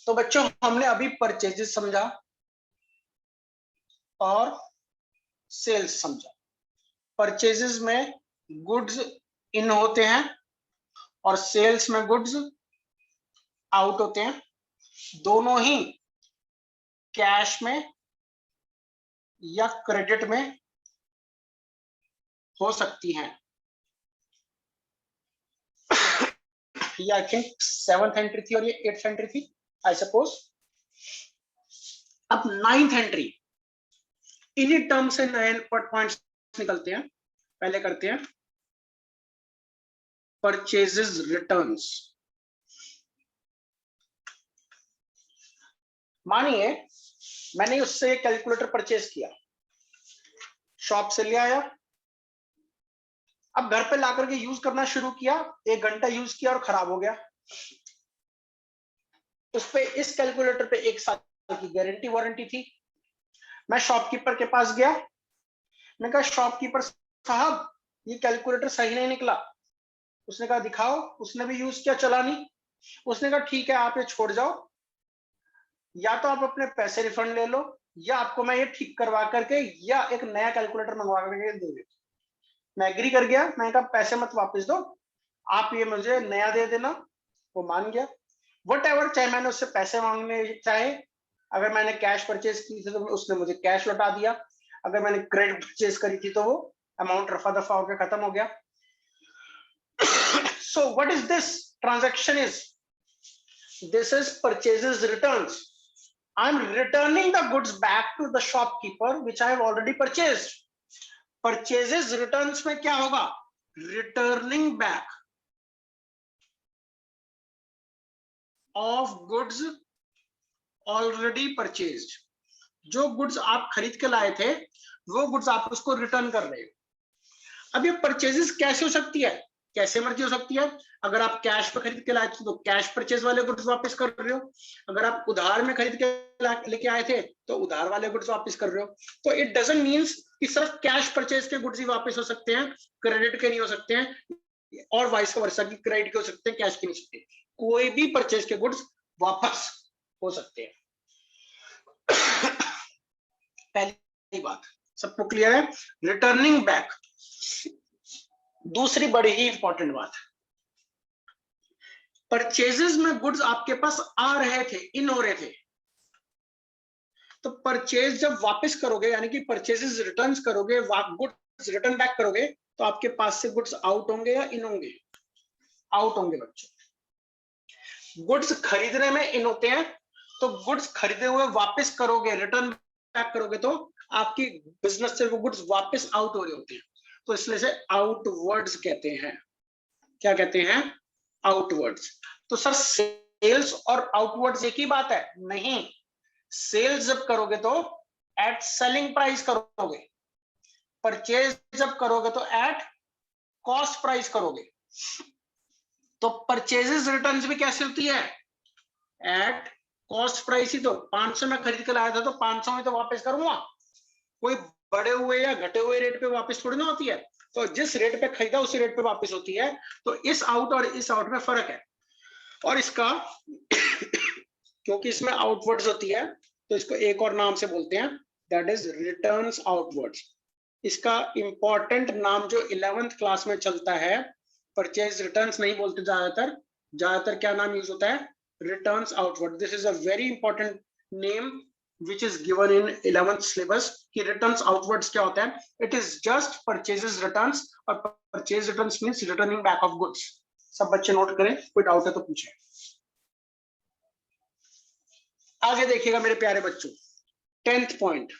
तो बच्चों हमने अभी परचेजेस समझा और सेल्स समझा। परचेजेस में गुड्स इन होते हैं और सेल्स में गुड्स आउट होते हैं। दोनों ही कैश में या क्रेडिट में हो सकती हैं। ये आई थिंक 7th एंट्री थी और ये 8th एंट्री थी आई सपोज। अब 9th एंट्री, इन्हीं टर्म से नए पॉइंट्स निकलते हैं। पहले करते हैं परचेजेस रिटर्न्स। मानिए मैंने उससे कैलकुलेटर परचेज किया, शॉप से ले आया, अब घर पे लाकर के यूज करना शुरू किया, 1 घंटा यूज किया और खराब हो गया। उस पे इस कैलकुलेटर पे 1 साल की गारंटी वारंटी थी। मैं शॉपकीपर के पास गया, मैंने कहा शॉपकीपर साहब ये कैलकुलेटर सही नहीं निकला। उसने कहा दिखाओ, उसने भी यूज किया, चला नहीं। उसने कहा ठीक है आप ये छोड़ जाओ, या तो आप अपने पैसे रिफंड ले लो या आपको मैं ये ठीक करवा करके या एक नया कैलकुलेटर मंगवा करके दूंगी। मैं एग्री कर गया, मैंने कहा पैसे मत वापस दो, आप ये मुझे नया दे देना। वो मान गया। व्हाटएवर, चाहे मैंने उससे पैसे मांगने चाहे, अगर मैंने कैश परचेज की थी तो उसने मुझे कैश लौटा दिया, अगर मैंने क्रेडिट परचेज करी थी तो वो अमाउंट रफा दफा होकर खत्म हो गया। So what is this transaction? Is this is purchases returns. I'm returning the goods back to the shopkeeper which I have already purchased. Purchases returns में क्या होगा? Returning back of goods already purchased. जो goods आप खरीद के लाए थे वो गुड्स आप उसको रिटर्न कर रहे हो। अब ये परचेजेस कैसे हो सकती है? कैसे मर्जी हो सकती है। अगर आप कैश पे खरीद के लाए थे तो कैश परचेज वाले गुड्स वापस कर रहे हो, अगर आप उधार में खरीद के लेके आए थे तो उधार वाले गुड्स वापस कर रहे हो। तो इट डजंट मींस कि सिर्फ कैश परचेज के गुड्स ही वापस हो सकते हैं, क्रेडिट के नहीं हो सकते हैं, और वाइस वर्सा की क्रेडिट के हो सकते हैं, कैश के नहीं सकते। कोई भी परचेज के गुड्स वापस हो सकते हैं। पहली बात सबको क्लियर है, रिटर्निंग बैक। दूसरी बड़ी ही इंपॉर्टेंट बात, परचेजेस में गुड्स आपके पास आ रहे थे, इन हो रहे थे, तो परचेज जब वापस करोगे यानी कि परचेजेस रिटर्न्स करोगे, गुड्स रिटर्न बैक करोगे, तो आपके पास से गुड्स आउट होंगे या इन होंगे? आउट होंगे बच्चों। गुड्स खरीदने में इन होते हैं, तो गुड्स खरीदे हुए वापस करोगे, रिटर्न बैक करोगे, तो आपकी बिजनेस से वो गुड्स वापस आउट हो रहे होते हैं, तो इसलिए से आउटवर्ड्स कहते हैं। क्या कहते हैं? आउटवर्ड्स। तो सर सेल्स और आउटवर्ड्स एक ही बात है? नहीं, सेल्स जब करोगे तो एट सेलिंग प्राइस करोगे, परचेज जब करोगे तो एट कॉस्ट प्राइस करोगे। तो परचेजेस रिटर्न्स भी कैसे होती है? एट कॉस्ट प्राइस ही। तो 500 में खरीद के लाया था तो 500 में तो वापस करूंगा, कोई बढ़े हुए या घटे हुए रेट पे वापस थोड़ी ना होती है। तो जिस रेट पे खरीदा उसी रेट पे वापस होती है। तो इस आउट और इस आउट में फर्क है। और इसका क्योंकि इसमें आउटवर्ड्स होती है तो इसको एक और नाम से बोलते हैं, दैट इज रिटर्न्स आउटवर्ड्स। इसका इंपॉर्टेंट नाम जो 11th क्लास में चलता है, परचेज रिटर्न्स नहीं बोलते ज्यादातर, ज्यादातर क्या नाम यूज होता है? Returns outward. This is a very important name which is given in 11th syllabus कि returns outwards क्या होता है? It is just purchases returns, और purchase returns means returning back of goods। सब बच्चे नोट करें, कोई डाउट है तो पूछें। आगे देखिएगा मेरे प्यारे बच्चों, 10th point,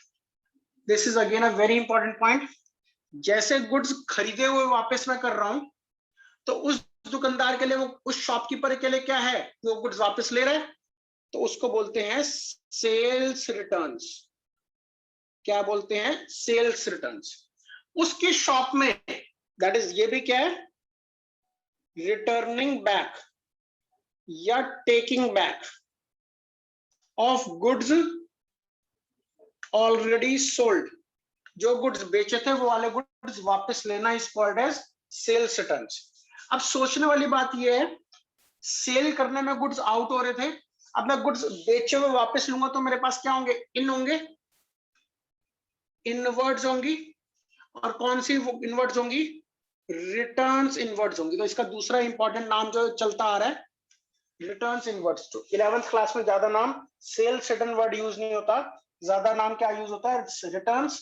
this is again a very important point. जैसे गुड्स खरीदे हुए वापस मैं कर रहा हूं, तो उस दुकानदार के लिए, वो उस शॉपकीपर के लिए क्या है? वो गुड्स वापस ले रहा है, तो उसको बोलते हैं सेल्स रिटर्न्स। क्या बोलते हैं? Sales returns. उसकी शॉप में दैट इज, ये भी क्या है? रिटर्निंग बैक या taking back of goods already sold. जो गुड्स बेचे थे वो वाले गुड्स वापस लेना is called as sales returns. अब सोचने वाली बात ये है सेल करने में गुड्स आउट हो रहे थे, अब मैं गुड्स बेचे हुए वापस लूंगा तो मेरे पास क्या होंगे, इन होंगे, इनवर्ड्स होंगी, और कौन सी इनवर्ड्स होंगी, रिटर्न्स इनवर्ड्स होंगी। तो इसका दूसरा इंपॉर्टेंट नाम जो चलता आ रहा है, रिटर्न्स इनवर्ड्स। तो 11th क्लास में ज्यादा नाम सेल्स रिटर्न वर्ड यूज नहीं होता, ज्यादा नाम क्या यूज होता है, रिटर्न्स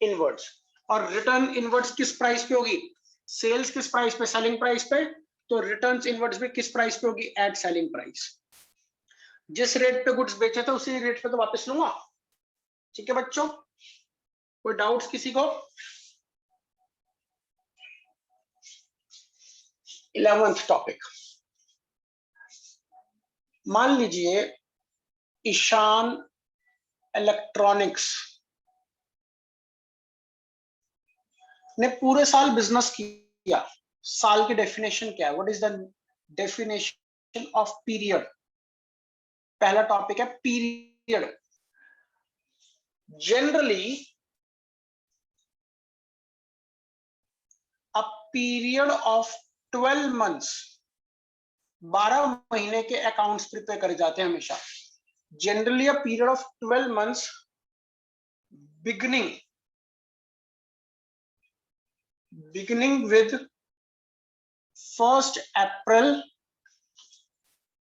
इनवर्ड्स। और रिटर्न इनवर्ड्स किस प्राइस पे होगी, सेल्स किस प्राइस पे, सेलिंग प्राइस पे, तो रिटर्न्स इनवर्ड्स भी किस प्राइस पे होगी, एट सेलिंग प्राइस। जिस रेट पे गुड्स बेचे थे उसी रेट पे तो वापस लूंगा। ठीक है बच्चों, कोई डाउट्स किसी को? 11th टॉपिक, मान लीजिए ईशान इलेक्ट्रॉनिक्स ने पूरे साल बिजनेस किया। साल की डेफिनेशन क्या है, what is the definition of period? पहला टॉपिक है period. Generally a period of 12 months, 12 महीने के अकाउंट्स प्रिपेयर करे जाते हैं हमेशा। Generally a period of 12 months beginning with 1st April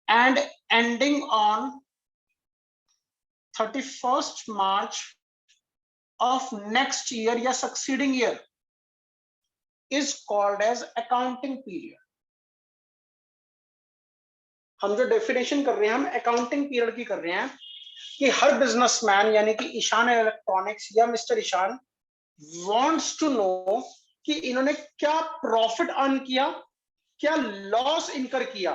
and ending on 31st March of next year या succeeding year is called as accounting period। हम जो definition कर रहे हैं, हम अकाउंटिंग पीरियड की कर रहे हैं कि हर बिजनेसमैन यानी कि ईशान इलेक्ट्रॉनिक्स या mister Ishan wants to know कि इन्होंने क्या प्रॉफिट अर्न किया, क्या लॉस इनकर किया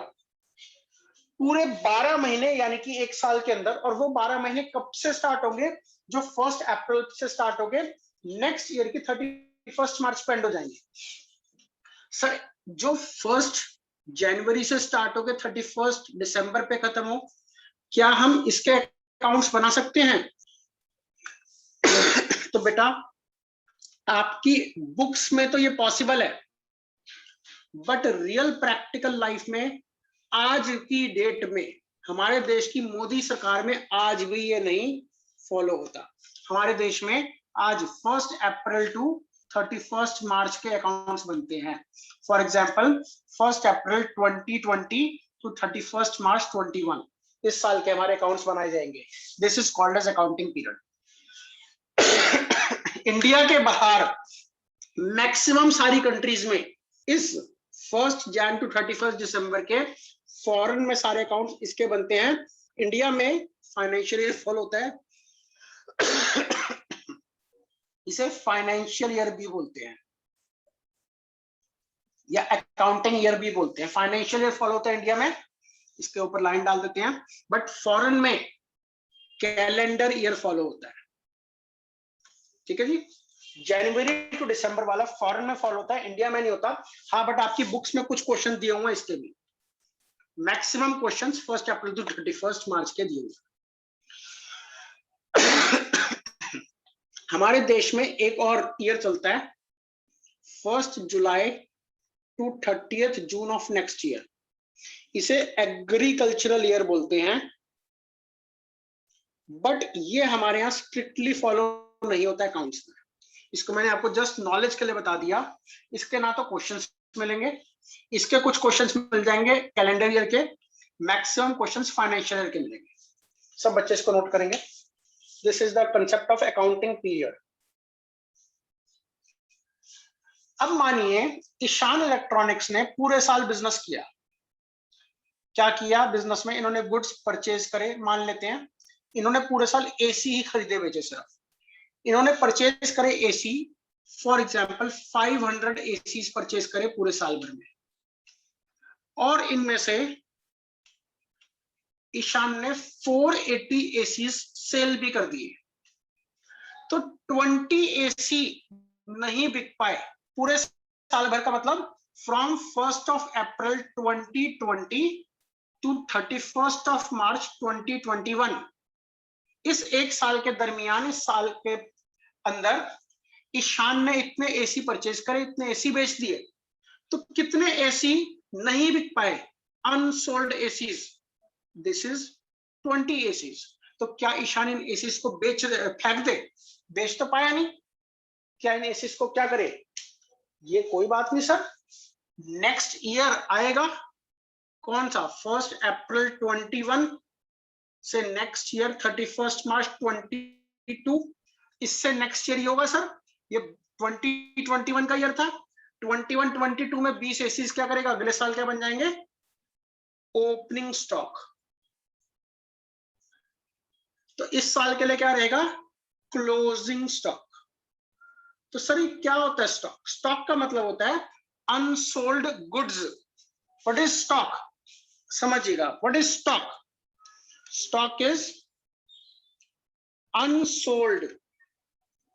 पूरे 12 महीने यानी कि एक साल के अंदर। और वो 12 महीने कब से स्टार्ट होंगे, जो 1st अप्रैल से स्टार्ट होंगे, नेक्स्ट ईयर की 31st मार्च पे एंड हो जाएंगे। सर जो 1st जनवरी से स्टार्ट होके 31st दिसंबर पे खत्म हो, क्या हम इसके अकाउंट्स बना सकते हैं? तो बेटा आपकी बुक्स में तो ये पॉसिबल है, बट रियल प्रैक्टिकल लाइफ में आज की डेट में हमारे देश की मोदी सरकार में आज भी ये नहीं फॉलो होता। हमारे देश में आज 1st April to 31st March के अकाउंट्स बनते हैं। For example 1st April 2020 to 31st March 21, इस साल के हमारे अकाउंट्स बनाए जाएंगे। This is called as accounting period. India के बाहर मैक्सिमम सारी कंट्रीज में इस 1st जैन टू 31st दिसंबर के, फॉरेन में सारे अकाउंट्स इसके बनते हैं। इंडिया में फाइनेंशियल ईयर फॉलो होता है, इसे फाइनेंशियल ईयर भी बोलते हैं या अकाउंटिंग ईयर भी बोलते हैं। फाइनेंशियल ईयर फॉलो होता है इंडिया में, इसके ऊपर लाइन डाल देते हैं, बट फॉरेन में कैलेंडर ईयर फॉलो होता है। ठीक है जी, जनवरी टू दिसंबर वाला फॉरेन में फॉलो होता है, इंडिया में नहीं होता। हाँ बट आपकी बुक्स में कुछ क्वेश्चन दिए हुए हैं इसके भी। Maximum questions 1st April to 31st March के दिए हुए। हमारे देश में एक और ईयर चलता है 1st July to 30th June of next year, इसे एग्रीकल्चरल ईयर बोलते हैं। बट ये हमारे यहाँ स्ट्रिक्टली फॉलो नहीं होता है अकाउंट्स में। इसको मैंने आपको जस्ट नॉलेज के लिए बता दिया। इसके ना तो क्वेश्चंस मिलेंगे, इसके कुछ क्वेश्चंस मिल जाएंगे कैलेंडर ईयर के, मैक्सिमम क्वेश्चंस फाइनेंशियल ईयर के मिलेंगे। सब बच्चे इसको नोट करेंगे। This is the concept of accounting period. अब मानिए ईशान इलेक्ट्रॉनिक्स ने पूरे साल बिजनेस किया। क्या किया बिजनेस में, इन्होंने गुड्स परचेज करे, मान लेते हैं इन्होंने पूरे साल एसी ही खरीदे बेचे, सिर्फ इन्होंने परचेज करे AC, for example 500 AC purchase करे पूरे साल भर में, और इनमें से ईशान ने 480 एसी सेल भी कर दिए। तो 20 एसी नहीं बिक पाए पूरे साल भर का, मतलब from 1st of April 2020 to 31st of March 2021, इस एक साल के दरमियान, इस साल के अंदर ईशान ने इतने एसी परचेज करे, इतने एसी बेच दिए। तो कितने एसी नहीं बिक पाए unsold ACs, this is 20 ACs. तो क्या ईशान इन एसीज को फेंक दे? बेच तो पाया नहीं, क्या इन एसीज को क्या करे? ये कोई बात नहीं सर, नेक्स्ट ईयर आएगा कौन सा, 1 अप्रैल 21 से नेक्स्ट ईयर 31 मार्च 22, इससे नेक्स्ट ईयर ही होगा सर। ये 2021 का ईयर था, 21-22 में 20 एसीज क्या करेगा, अगले साल क्या बन जाएंगे, ओपनिंग स्टॉक। तो इस साल के लिए क्या रहेगा, क्लोजिंग स्टॉक। तो सर ये क्या होता है स्टॉक? स्टॉक का मतलब होता है unsold goods. What is stock, समझिएगा, what is stock? Stock is unsold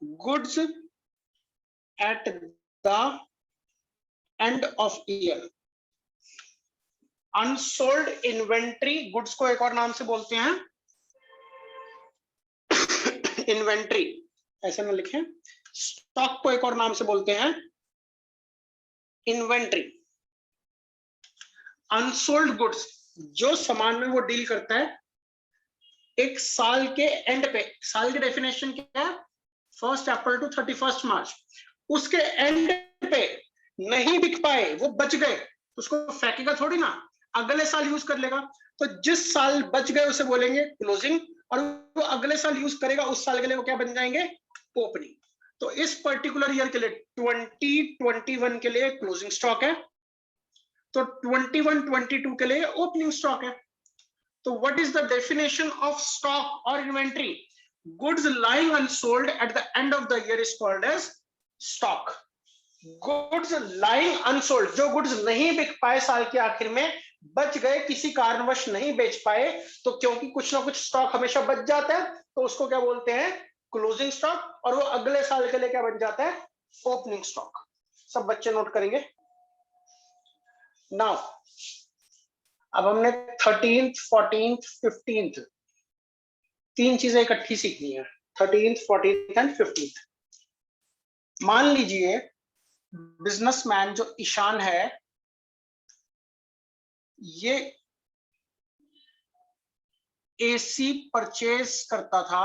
goods at the end of year. Unsold inventory, goods को एक और नाम से बोलते हैं इन्वेंट्री, ऐसे में लिखें। स्टॉक को एक और नाम से बोलते हैं इन्वेंट्री। अनसोल्ड गुड्स, जो सामान में वो डील करता है एक साल के एंड पे, साल की डेफिनेशन क्या है, 1 अप्रैल टू 31 मार्च, उसके एंड पे नहीं बिक पाए, वो बच गए, तो उसको फेंकेगा थोड़ी ना, अगले साल यूज कर लेगा। तो जिस साल बच गए उसे बोलेंगे क्लोजिंग, और वो अगले साल यूज करेगा उस साल के लिए वो क्या बन जाएंगे, ओपनिंग। तो इस पर्टिकुलर ईयर के लिए 2021 के लिए क्लोजिंग स्टॉक है, तो 21-22 के लिए ओपनिंग स्टॉक है। तो what is the definition of stock और inventory? Goods lying unsold at the end of the year is called as stock. Goods lying unsold, जो गुड्स नहीं बिक पाए साल के आखिर में, बच गए, किसी कारणवश नहीं बेच पाए, तो क्योंकि कुछ ना कुछ स्टॉक हमेशा बच जाता है, तो उसको क्या बोलते हैं, क्लोजिंग स्टॉक, और वो अगले साल के लिए क्या बन जाता है, ओपनिंग स्टॉक। सब बच्चे नोट करेंगे। नाउ अब हमने 13th, 14th, 15th तीन चीजें इकट्ठी सीखनी है, 13th, 14th एंड 15th। मान लीजिए बिजनेसमैन जो ईशान है, ये एसी परचेज करता था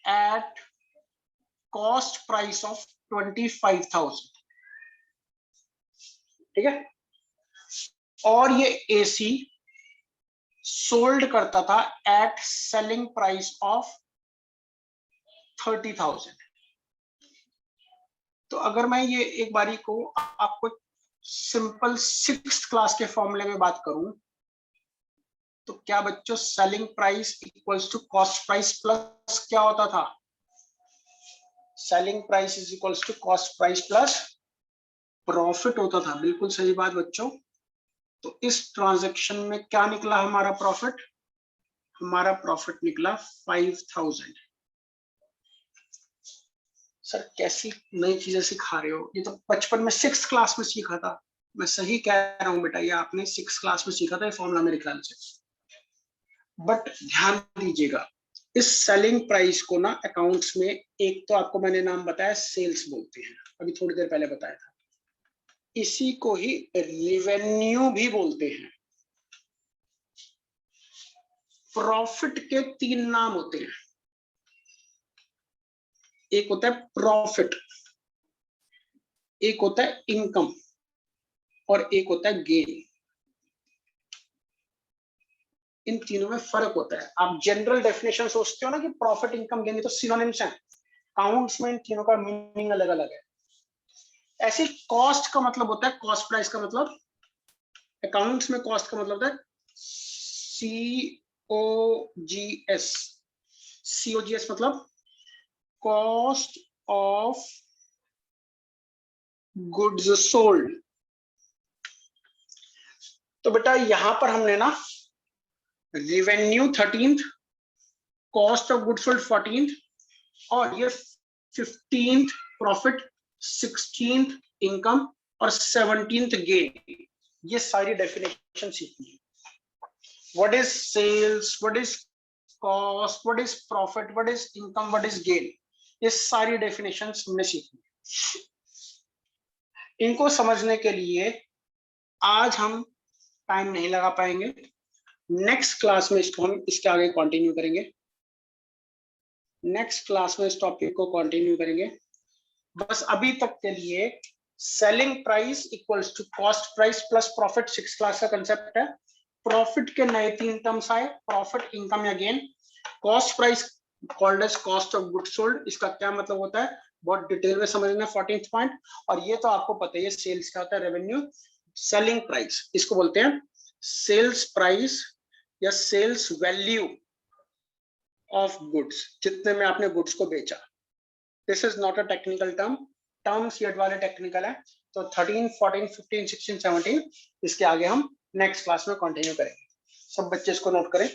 एट कॉस्ट प्राइस ऑफ 25,000, ठीक है, और ये एसी सोल्ड करता था एट सेलिंग प्राइस ऑफ 30,000। तो अगर मैं ये एक बारी को आपको सिंपल 6th क्लास के फॉर्मूले में बात करूं, तो क्या बच्चों, selling price equals to cost price plus क्या होता था, selling price is equals to cost price plus profit होता था। बिल्कुल सही बात बच्चों। तो इस ट्रांजैक्शन में क्या निकला हमारा प्रॉफिट, हमारा प्रॉफिट निकला 5,000। सर कैसी नई चीजें सिखा रहे हो, ये तो बचपन में 6th क्लास में सीखा था। मैं सही कह रहा हूं बेटा, ये आपने 6th क्लास में सीखा था ये फॉर्मूला मेरे ख्याल से। बट ध्यान दीजिएगा, इस सेलिंग प्राइस को ना अकाउंट्स में, एक तो आपको मैंने नाम बताया सेल्स बोलते हैं, अभी थोड़ी देर पहले बताया था, इसी को ही रेवेन्यू भी बोलते हैं। प्रॉफिट के 3 नाम होते हैं, एक होता है प्रॉफिट, एक होता है इनकम, और एक होता है गेन। इन तीनों में फर्क होता है। आप जनरल डेफिनेशन सोचते हो ना कि प्रॉफिट, इनकम, गेन, तो सिनोनिम्स हैं, अकाउंट्स में इन तीनों का मीनिंग अलग अलग है। ऐसे कॉस्ट का मतलब होता है, कॉस्ट प्राइस का मतलब, अकाउंट्स में कॉस्ट का मतलब होता है COGS। COGS मतलब कॉस्ट ऑफ गुड्स सोल्ड। तो बेटा यहां पर हमने ना revenue 13th, cost of goods sold 14th, और ये 15th प्रॉफिट, 16th इनकम और 17th गेन, ये सारी डेफिनेशन सीखनी है। What is sales, what is cost, what is profit, what is income, what is gain, ये सारी डेफिनेशन हमने सीखनी है। इनको समझने के लिए आज हम टाइम नहीं लगा पाएंगे, नेक्स्ट क्लास में इसको हम इसके आगे कंटिन्यू करेंगे, नेक्स्ट क्लास में इस टॉपिक को कंटिन्यू करेंगे। बस अभी तक के लिए selling price equals to cost price plus profit 6 class का कंसेप्ट है। प्रॉफिट के नए 3 टर्म्स आए, प्रॉफिट, इनकम या gain. Cost price called as cost of goods sold, इसका क्या मतलब होता है बहुत डिटेल में समझना 14th पॉइंट। और ये तो आपको पता ही है सेल्स क्या होता है, रेवेन्यू। सेलिंग प्राइस इसको बोलते हैं सेल्स प्राइस या सेल्स वैल्यू ऑफ गुड्स, जितने में आपने गुड्स को बेचा। This is not a technical term, terms ये वाले टेक्निकल है। तो 13, 14, 15, 16, 17 इसके आगे हम नेक्स्ट क्लास में कंटिन्यू करेंगे। सब बच्चे इसको नोट करें।